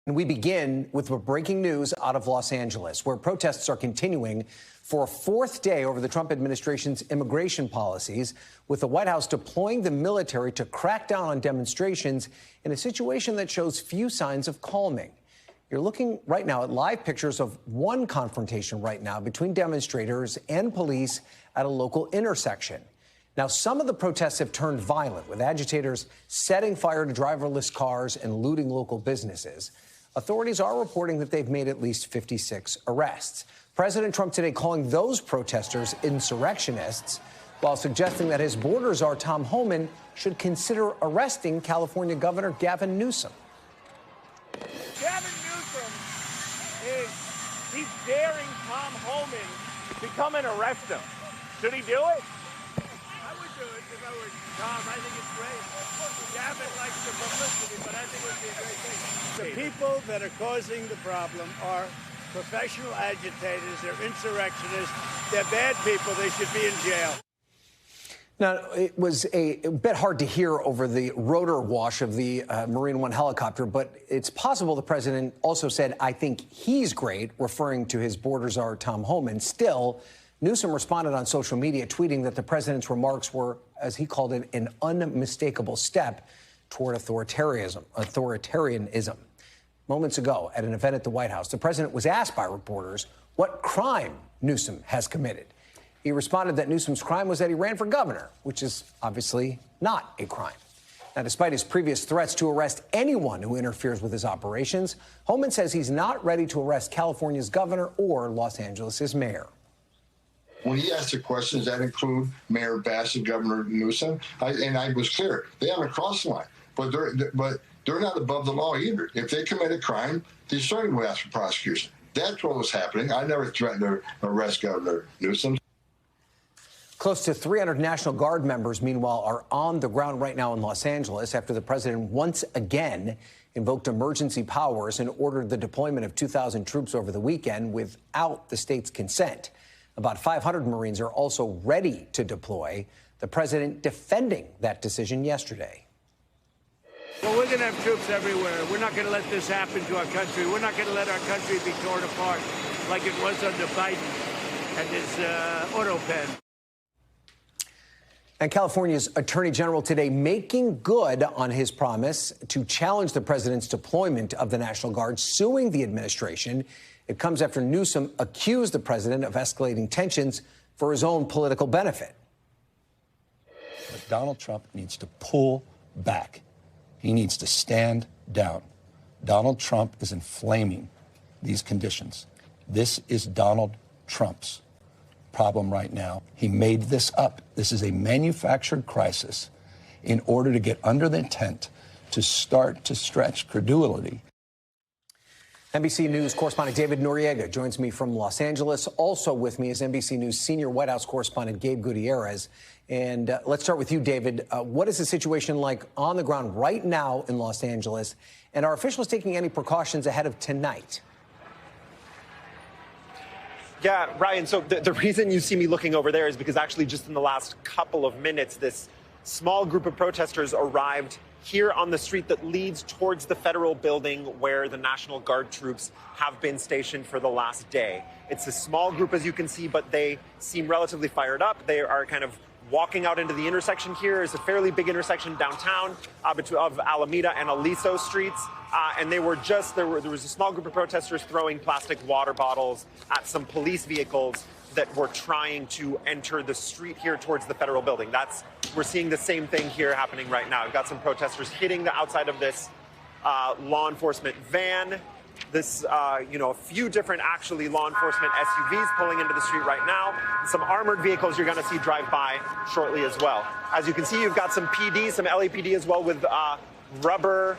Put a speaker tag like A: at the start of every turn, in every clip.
A: And we begin with breaking news out of Los Angeles, where protests are continuing for a fourth day over the Trump administration's immigration policies, with the White House deploying the military to crack down on demonstrations in a situation that shows few signs of calming. You're looking right now at live pictures of one confrontation right now between demonstrators and police at a local intersection. Now, some of the protests have turned violent, with agitators setting fire to driverless cars and looting local businesses. Authorities are reporting that they've made at least 56 arrests. President Trump today calling those protesters insurrectionists, while suggesting that his border czar Tom Homan should consider arresting California Governor Gavin Newsom.
B: Gavin Newsom he's daring Tom Homan to come and arrest him. Should he do it? I would do it if I were Tom. I think it's great. Gavin likes the publicity, but I think it would be a great thing.
C: The people that are causing the problem are professional agitators. They're insurrectionists. They're bad people. They should be in jail.
A: Now, it was a bit hard to hear over the rotor wash of the Marine One helicopter, but it's possible the president also said, "I think he's great," referring to his border czar, Tom Homan. Still, Newsom responded on social media, tweeting that the president's remarks were, as he called it, an unmistakable step toward authoritarianism. Moments ago, at an event at the White House, the president was asked by reporters what crime Newsom has committed. He responded that Newsom's crime was that he ran for governor, which is obviously not a crime. Now, despite his previous threats to arrest anyone who interferes with his operations, Homan says he's not ready to arrest California's governor or Los Angeles' mayor.
D: When he asked the questions, that include Mayor Bass and Governor Newsom, I was clear. They haven't crossed the line, but they're not above the law either. If they commit a crime, they certainly will ask for prosecution. That's what was happening. I never threatened to arrest Governor Newsom.
A: Close to 300 National Guard members, meanwhile, are on the ground right now in Los Angeles after the president once again invoked emergency powers and ordered the deployment of 2,000 troops over the weekend without the state's consent. About 500 Marines are also ready to deploy, the president defending that decision yesterday.
C: Well, we're going to have troops everywhere. We're not going to let this happen to our country. We're not going to let our country be torn apart like it was under Biden and his auto pen.
A: And California's Attorney General today making good on his promise to challenge the president's deployment of the National Guard, suing the administration. It comes after Newsom accused the president of escalating tensions for his own political benefit.
E: But Donald Trump needs to pull back. He needs to stand down. Donald Trump is inflaming these conditions. This is Donald Trump's problem right now. He made this up. This is a manufactured crisis in order to get under the tent to start to stretch credulity.
A: NBC News correspondent David Noriega joins me from Los Angeles. Also with me is NBC News senior White House correspondent Gabe Gutierrez. And let's start with you, David. What is the situation like on the ground right now in Los Angeles? And are officials taking any precautions ahead of tonight?
F: Yeah, Ryan, so the reason you see me looking over there is because actually just in the last couple of minutes, this small group of protesters arrived here on the street that leads towards the federal building where the National Guard troops have been stationed for the last day. It's a small group, as you can see, but they seem relatively fired up. They are kind of walking out into the intersection here. It's a fairly big intersection downtown of Alameda and Aliso streets. And there was a small group of protesters throwing plastic water bottles at some police vehicles that were trying to enter the street here towards the federal building. We're seeing the same thing here happening right now. We've got some protesters hitting the outside of this law enforcement van. A few different actually law enforcement SUVs pulling into the street right now. Some armored vehicles you're going to see drive by shortly as well. As you can see, you've got some PD, some LAPD as well with rubber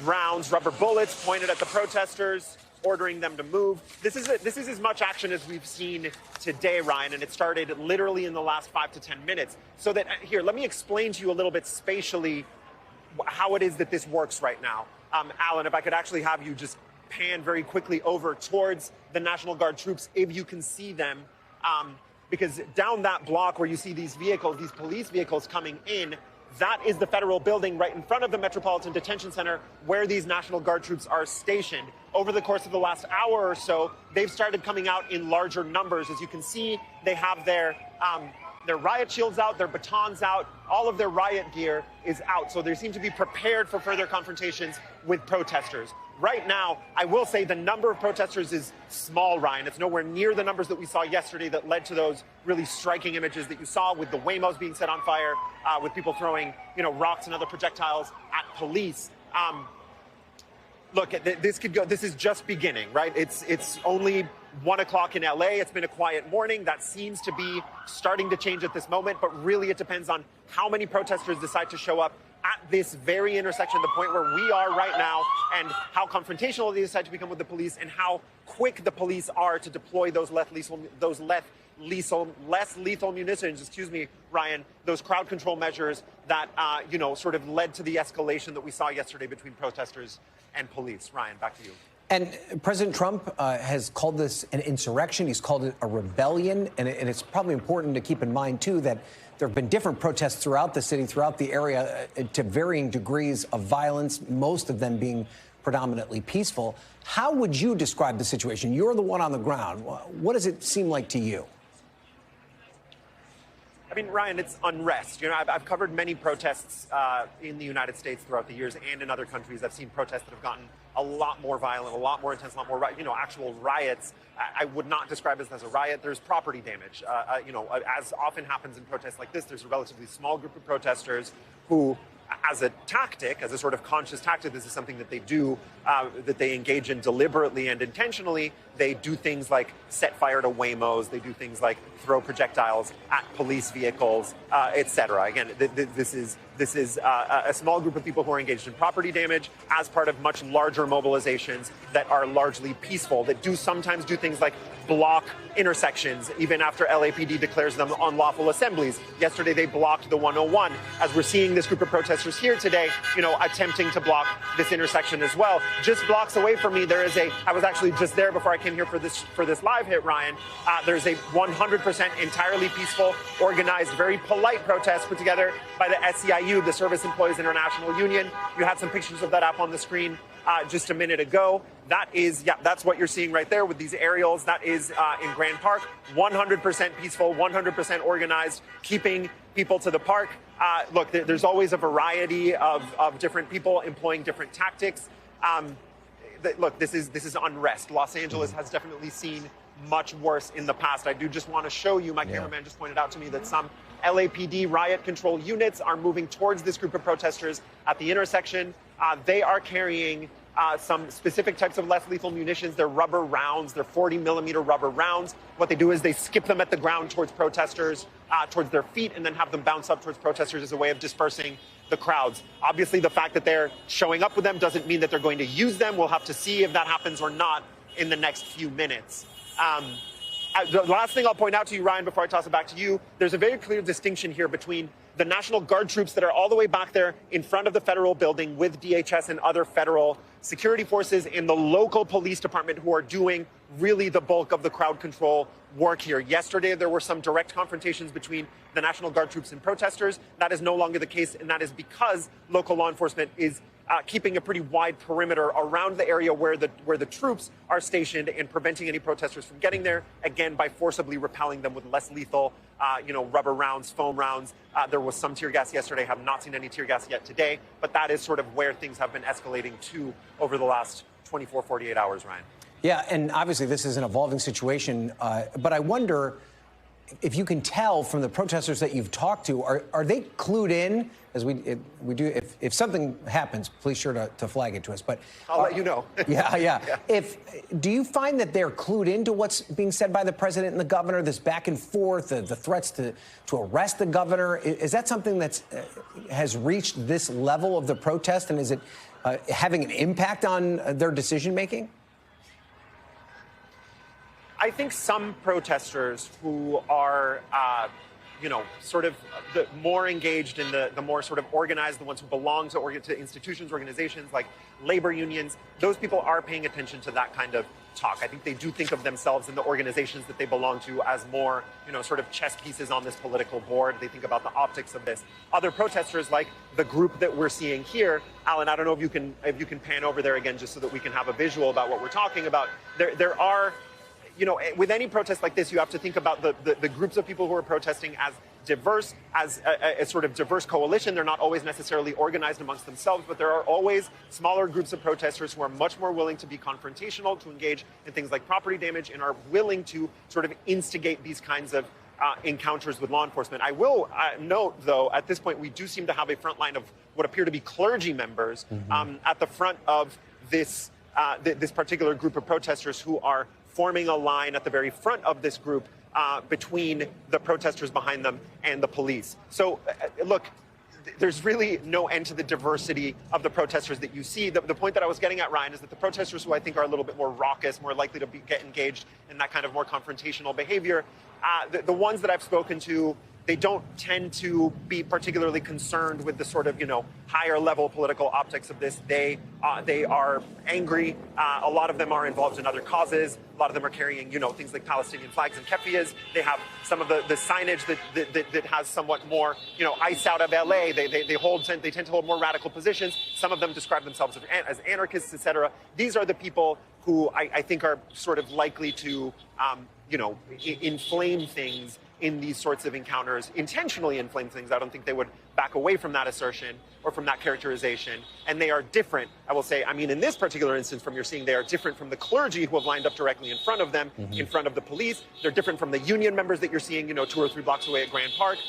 F: rounds, rubber bullets pointed at the protesters, ordering them to move. This is as much action as we've seen today, Ryan, and it started literally in the last 5 to 10 minutes. So that here, let me explain to you a little bit spatially how it is that this works right now. Alan, if I could actually have you just pan very quickly over towards the National Guard troops, if you can see them, because down that block where you see these vehicles, these police vehicles coming in, That is the federal building right in front of the Metropolitan Detention Center where these National Guard troops are stationed. Over the course of the last hour or so, they've started coming out in larger numbers. As you can see, they have their riot shields out, their batons out, all of their riot gear is out. So they seem to be prepared for further confrontations with protesters. Right now, I will say the number of protesters is small, Ryan. It's nowhere near the numbers that we saw yesterday that led to those really striking images that you saw with the Waymos being set on fire, with people throwing, rocks and other projectiles at police. Look, this could go. This is just beginning, right? It's only 1 o'clock in LA. It's been a quiet morning. That seems to be starting to change at this moment, but really it depends on how many protesters decide to show up at this very intersection, the point where we are right now, and how confrontational they decide to become with the police, and how quick the police are to deploy those less lethal munitions, Ryan, those crowd control measures that, sort of led to the escalation that we saw yesterday between protesters and police. Ryan, back to you.
A: And President Trump has called this an insurrection. He's called it a rebellion. And it's probably important to keep in mind, too, that there have been different protests throughout the city, throughout the area, to varying degrees of violence, most of them being predominantly peaceful. How would you describe the situation? You're the one on the ground. What does it seem like to you?
F: I mean, Ryan, it's unrest. I've covered many protests in the United States throughout the years and in other countries. I've seen protests that have gotten a lot more violent, a lot more intense, a lot more, actual riots. I would not describe this as a riot. There's property damage. As often happens in protests like this, there's a relatively small group of protesters who, as a tactic, as a sort of conscious tactic, this is something that they do, that they engage in deliberately and intentionally. They do things like set fire to Waymos. They do things like throw projectiles at police vehicles, etc. Again, this is a small group of people who are engaged in property damage as part of much larger mobilizations that are largely peaceful, that do sometimes do things like block intersections, even after LAPD declares them unlawful assemblies. Yesterday, they blocked the 101. As we're seeing this group of protesters here today, attempting to block this intersection as well. Just blocks away from me, I was actually just there before I came here for this live hit, Ryan. There's a 100% entirely peaceful, organized, very polite protest put together by the SEIU, the Service Employees International Union. You had some pictures of that up on the screen just a minute ago. That's what you're seeing right there with these aerials. That is in Grand Park. 100% peaceful, 100% organized, keeping people to the park. Look, there's always a variety of different people employing different tactics. Look, this is unrest. Los Angeles has definitely seen much worse in the past. I do just want to show you, my cameraman just pointed out to me that some LAPD riot control units are moving towards this group of protesters at the intersection. They are carrying some specific types of less lethal munitions. They're rubber rounds. They're 40-millimeter rubber rounds. What they do is they skip them at the ground towards protesters, towards their feet, and then have them bounce up towards protesters as a way of dispersing the crowds. Obviously, the fact that they're showing up with them doesn't mean that they're going to use them. We'll have to see if that happens or not in the next few minutes. The last thing I'll point out to you, Ryan, before I toss it back to you, there's a very clear distinction here between the National Guard troops that are all the way back there in front of the federal building with DHS and other federal security forces and the local police department who are doing really the bulk of the crowd control work here. Yesterday, there were some direct confrontations between the National Guard troops and protesters. That is no longer the case, and that is because local law enforcement is keeping a pretty wide perimeter around the area where the troops are stationed and preventing any protesters from getting there, again, by forcibly repelling them with less lethal, rubber rounds, foam rounds. There was some tear gas yesterday. Have not seen any tear gas yet today, but that is sort of where things have been escalating to over the last 24, 48 hours, Ryan.
A: Yeah, and obviously this is an evolving situation, but I wonder if you can tell from the protesters that you've talked to, are they clued in? As we do, if something happens, please sure to flag it to us. But
F: I'll let you know.
A: Yeah. Do you find that they're clued into what's being said by the president and the governor? This back and forth, the threats to arrest the governor. Is that something that's has reached this level of the protest, and is it having an impact on their decision making?
F: I think some protesters who are, sort of the more engaged in the more sort of organized, the ones who belong to institutions, organizations like labor unions, those people are paying attention to that kind of talk. I think they do think of themselves and the organizations that they belong to as more, sort of chess pieces on this political board. They think about the optics of this. Other protesters, like the group that we're seeing here, Alan, I don't know if you can pan over there again just so that we can have a visual about what we're talking about. There are, with any protest like this, you have to think about the groups of people who are protesting as diverse, as a sort of diverse coalition. They're not always necessarily organized amongst themselves, but there are always smaller groups of protesters who are much more willing to be confrontational, to engage in things like property damage, and are willing to sort of instigate these kinds of encounters with law enforcement. I will note, though, at this point, we do seem to have a front line of what appear to be clergy members at the front of this particular group of protesters, who are forming a line at the very front of this group between the protesters behind them and the police. So, look, there's really no end to the diversity of the protesters that you see. The point that I was getting at, Ryan, is that the protesters who I think are a little bit more raucous, more likely to get engaged in that kind of more confrontational behavior, the ones that I've spoken to, they don't tend to be particularly concerned with the sort of, higher level political optics of this. They are angry. A lot of them are involved in other causes. A lot of them are carrying, things like Palestinian flags and keffiyehs. They have some of the signage that has somewhat more, ice out of LA. They tend to hold more radical positions. Some of them describe themselves as anarchists, etc. These are the people who I think are sort of likely to, inflame things in these sorts of encounters, intentionally inflame things. I don't think they would back away from that assertion or from that characterization. And they are different, I will say, in this particular instance from you're seeing, they are different from the clergy who have lined up directly in front of them, in front of the police. They're different from the union members that you're seeing, 2 or 3 blocks away at Grand Park.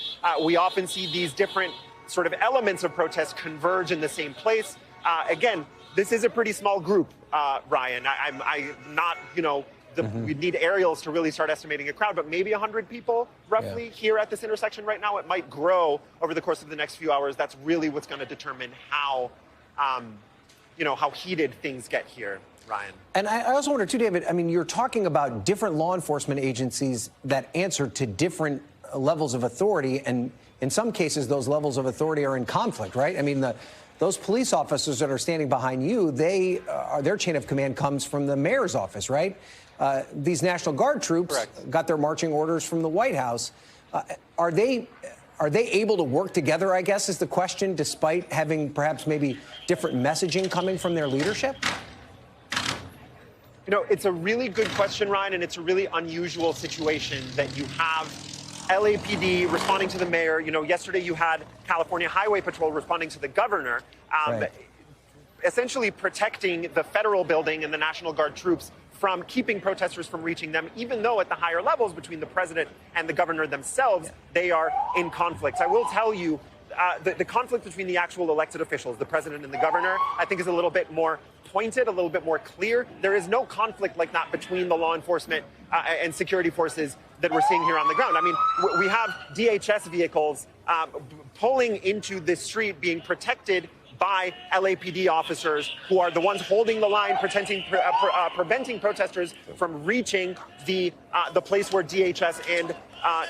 F: We often see these different sort of elements of protest converge in the same place. Again, this is a pretty small group, Ryan. I'm not, we'd need aerials to really start estimating a crowd, but maybe 100 people roughly here at this intersection right now. It might grow over the course of the next few hours. That's really what's going to determine how, how heated things get here, Ryan.
A: And I also wonder too, David, you're talking about different law enforcement agencies that answer to different levels of authority. And in some cases, those levels of authority are in conflict, right? Those police officers that are standing behind you, their chain of command comes from the mayor's office, right? These National Guard troops got their marching orders from the White House. Are they able to work together, I guess, is the question, despite having perhaps maybe different messaging coming from their leadership?
F: It's a really good question, Ryan, and it's a really unusual situation that you have LAPD responding to the mayor. Yesterday you had California Highway Patrol responding to the governor, essentially protecting the federal building and the National Guard troops from keeping protesters from reaching them, even though at the higher levels between the president and the governor themselves, they are in conflicts. I will tell you, the conflict between the actual elected officials, the president and the governor, I think is a little bit more pointed, a little bit more clear. There is no conflict like that between the law enforcement and security forces that we're seeing here on the ground. We have DHS vehicles pulling into this street, being protected by LAPD officers who are the ones holding the line, preventing protesters from reaching the place where DHS and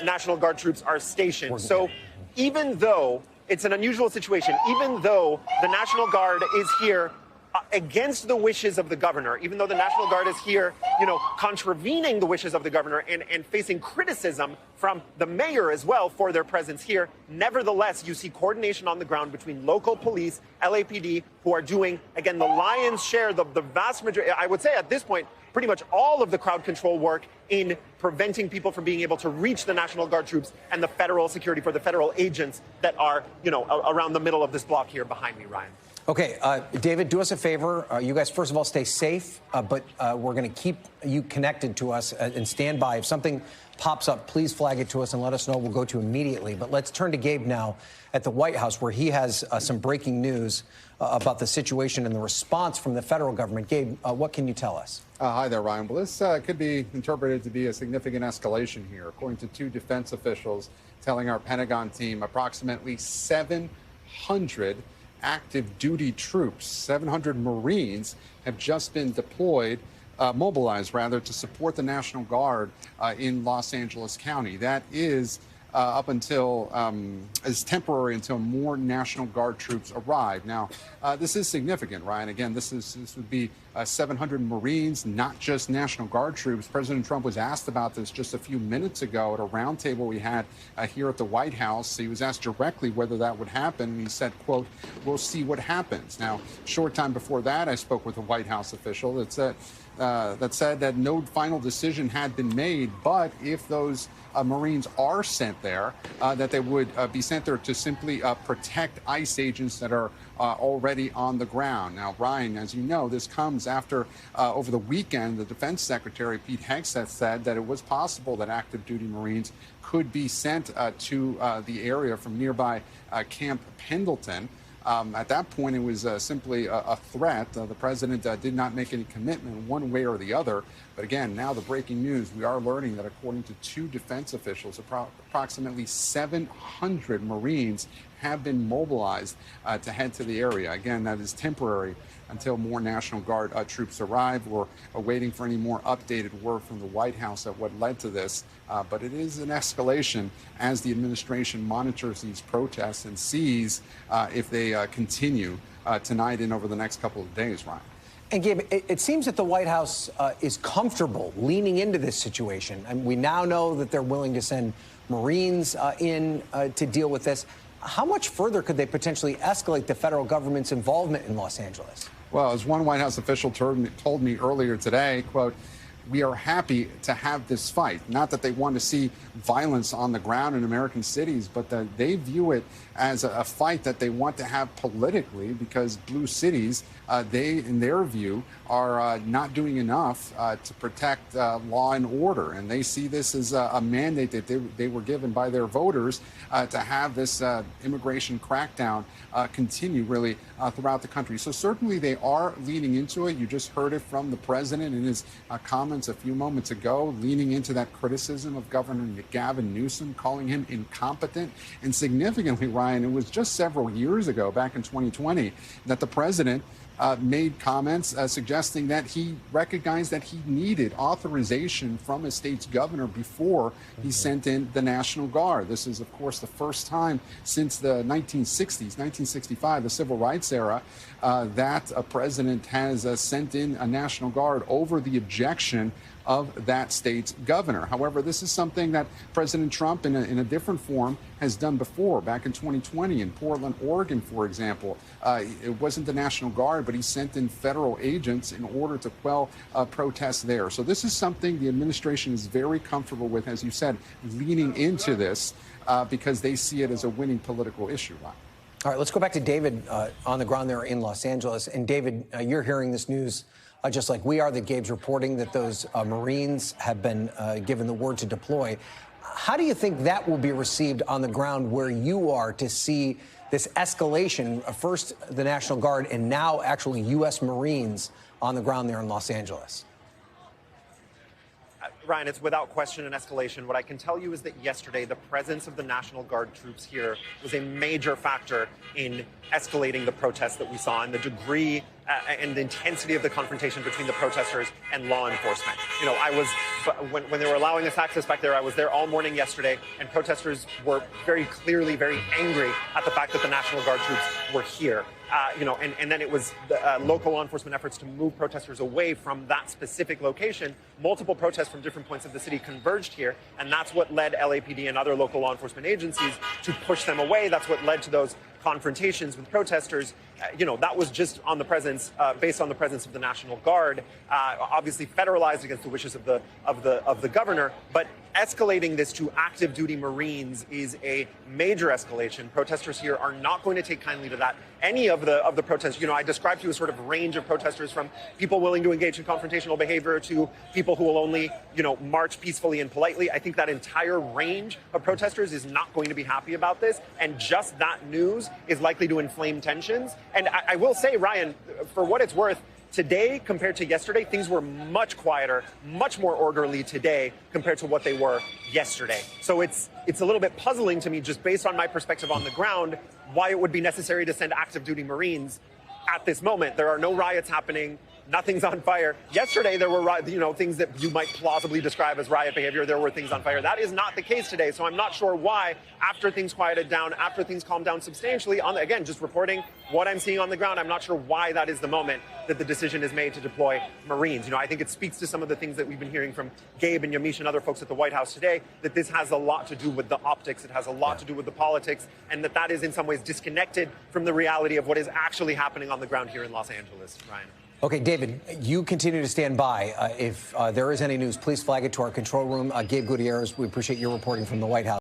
F: National Guard troops are stationed. So even though it's an unusual situation, even though the National Guard is here against the wishes of the governor, even though the National Guard is here, contravening the wishes of the governor and facing criticism from the mayor as well for their presence here, nevertheless, you see coordination on the ground between local police, LAPD, who are doing, again, the lion's share, the vast majority, I would say at this point, pretty much all of the crowd control work in preventing people from being able to reach the National Guard troops and the federal security for the federal agents that are, around the middle of this block here behind me, Ryan.
A: Okay, David, do us a favor. You guys, first of all, stay safe, but we're going to keep you connected to us and stand by. If something pops up, please flag it to us and let us know. We'll go to immediately. But let's turn to Gabe now at the White House, where he has some breaking news about the situation and the response from the federal government. Gabe, what can you tell us?
G: Hi there, Ryan. Well, this could be interpreted to be a significant escalation here. According to 2 defense officials telling our Pentagon team, approximately 700 active duty troops, 700 Marines, have just been mobilized to support the National Guard in Los Angeles County. That is up until as temporary until more National Guard troops arrive. Now, this is significant, Ryan. Again, this would be 700 Marines, not just National Guard troops. President Trump was asked about this just a few minutes ago at a roundtable we had here at the White House. He was asked directly whether that would happen, and he said, quote, "We'll see what happens." Now, short time before that, I spoke with a White House official that said that no final decision had been made, but if those Marines are sent there, that they would be sent there to simply protect ICE agents that are already on the ground. Now, Ryan, as you know, this comes after over the weekend, the Defense Secretary Pete Hegseth said that it was possible that active duty Marines could be sent to the area from nearby Camp Pendleton. At that point, it was simply a threat. The president did not make any commitment one way or the other. But again, now the breaking news, we are learning that according to two defense officials, approximately 700 Marines have been mobilized to head to the area. Again, that is temporary until more National Guard troops arrive. We're waiting for any more updated word from the White House at what led to this. But it is an escalation as the administration monitors these protests and sees if they continue tonight and over the next couple of days, Ryan.
A: And Gabe, it seems that the White House is comfortable leaning into this situation. And we now know that they're willing to send Marines in to deal with this. How much further could they potentially escalate the federal government's involvement in Los Angeles?
G: Well, as one White House official told me earlier today, quote, "We are happy to have this fight." Not that they want to see violence on the ground in American cities, but that they view it as a fight that they want to have politically because blue cities, they, in their view, are not doing enough to protect law and order. And they see this as a mandate that they were given by their voters to have this immigration crackdown continue really throughout the country. So certainly they are leaning into it. You just heard it from the president in his comments a few moments ago, leaning into that criticism of Governor Gavin Newsom, calling him incompetent. And significantly, Ryan, it was just several years ago, back in 2020, that the president made comments suggesting that he recognized that he needed authorization from a state's governor before he sent in the National Guard. This is, of course, the first time since the 1960s, 1965, the Civil Rights era, that a president has sent in a National Guard over the objection of that state's governor. However, this is something that President Trump, in a different form, has done before. Back in 2020 in Portland, Oregon, for example, it wasn't the National Guard, but he sent in federal agents in order to quell protests there. So this is something the administration is very comfortable with, as you said, leaning into this because they see it as a winning political issue. Ryan.
A: All right, let's go back to David on the ground there in Los Angeles. And David, you're hearing this news just like we are, that Gabe's reporting that those Marines have been given the word to deploy. How do you think that will be received on the ground where you are to see this escalation, first the National Guard and now actually U.S. Marines on the ground there in Los Angeles?
F: Ryan, it's without question an escalation. What I can tell you is that yesterday, the presence of the National Guard troops here was a major factor in escalating the protests that we saw and the degree and the intensity of the confrontation between the protesters and law enforcement. You know, when they were allowing us access back there, I was there all morning yesterday, and protesters were very clearly very angry at the fact that the National Guard troops were here. And then it was local law enforcement efforts to move protesters away from that specific location. Multiple protests from different points of the city converged here, and that's what led LAPD and other local law enforcement agencies to push them away. That's what led to those confrontations with protesters. That was just on the presence, based on the presence of the National Guard, obviously federalized against the wishes of the governor. But escalating this to active duty Marines is a major escalation. Protesters here are not going to take kindly to that. Any of the protests, I described to you a sort of range of protesters, from people willing to engage in confrontational behavior to people who will only, march peacefully and politely. I think that entire range of protesters is not going to be happy about this. And just that news is likely to inflame tensions. And I will say, Ryan, for what it's worth, today compared to yesterday, things were much quieter, much more orderly today compared to what they were yesterday. So it's a little bit puzzling to me, just based on my perspective on the ground, why it would be necessary to send active duty Marines at this moment. There are no riots happening. nothing's on fire. Yesterday, there were, things that you might plausibly describe as riot behavior. There were things on fire. That is not the case today. So I'm not sure why, after things quieted down, after things calmed down substantially, again, just reporting what I'm seeing on the ground, I'm not sure why that is the moment that the decision is made to deploy Marines. I think it speaks to some of the things that we've been hearing from Gabe and Yamiche and other folks at the White House today, that this has a lot to do with the optics. It has a lot to do with the politics, and that is in some ways disconnected from the reality of what is actually happening on the ground here in Los Angeles. Ryan.
A: Okay, David, you continue to stand by. If there is any news, please flag it to our control room. Gabe Gutierrez, we appreciate your reporting from the White House.